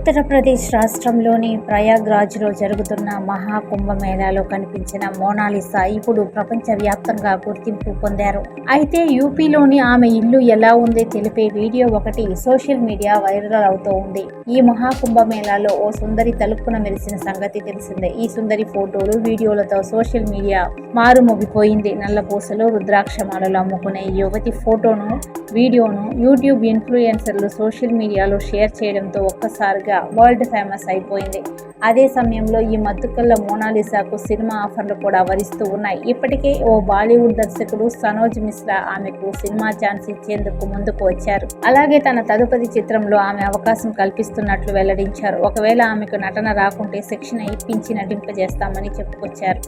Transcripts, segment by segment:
ఉత్తరప్రదేశ్ రాష్ట్రంలోని ప్రయాగ్రాజ్లో జరుగుతున్న మహాకుంభమేళాలో కనిపించిన మోనాలిసా ఇప్పుడు ప్రపంచవ్యాప్తంగా గుర్తింపు పొందారు. అయితే యూపీలోని ఆమె ఇల్లు ఎలా ఉందో తెలిపే వీడియో ఒకటి సోషల్ మీడియా వైరల్ అవుతూ ఉంది. ఈ మహాకుంభమేళాలో ఓ సుందరి తలుపున మెరిసిన సంగతి తెలిసిందే. ఈ సుందరి ఫోటోలు, వీడియోలతో సోషల్ మీడియా మారుమోగిపోయింది. నల్లపూసలు, రుద్రాక్షమాలలు అమ్ముకునే యువతి ఫోటోను, వీడియోను యూట్యూబ్ ఇన్ఫ్లుయెన్సర్లు సోషల్ మీడియాలో షేర్ చేయడంతో ఒక్కసారిగా వరల్డ్ ఫేమస్ అయిపోయింది. అదే సమయంలో ఈ మత్తుకల్ల మోనాలిసాకు సినిమా ఆఫర్లు కూడా వరిస్తూ ఉన్నాయి. ఇప్పటికే ఓ బాలీవుడ్ దర్శకుడు సనోజ్ మిశ్రా ఆమెకు సినిమా ఛాన్స్ ఇచ్చేందుకు ముందుకు వచ్చారు. అలాగే తన తదుపరి చిత్రంలో ఆమె అవకాశం కల్పిస్తున్నట్లు వెల్లడించారు. ఒకవేళ ఆమెకు నటన రాకుంటే శిక్షణ ఇప్పించి నటింపజేస్తామని చెప్పుకొచ్చారు.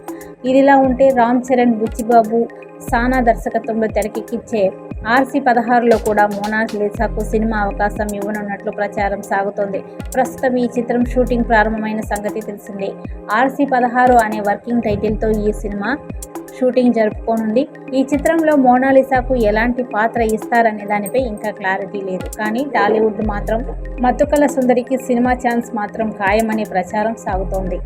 ఇదిలా ఉంటే రామ్ చరణ్, బుచ్చిబాబు, సానా దర్శకత్వంలో తెరకెక్కించే RC-16లో కూడా మోనాలిసాకు సినిమా అవకాశం ఇవ్వనున్నట్లు ప్రచారం సాగుతోంది. ప్రస్తుతం ఈ చిత్రం షూటింగ్ ప్రారంభమైన సంగతి తెలిసిందే. RC-16 అనే వర్కింగ్ టైటిల్తో ఈ సినిమా షూటింగ్ జరుపుకోనుంది. ఈ చిత్రంలో మోనాలిసాకు ఎలాంటి పాత్ర ఇస్తారనే దానిపై ఇంకా క్లారిటీ లేదు. కానీ టాలీవుడ్ మాత్రం మత్తుకల్ల సుందరికి సినిమా ఛాన్స్ మాత్రం ఖాయమనే ప్రచారం సాగుతోంది.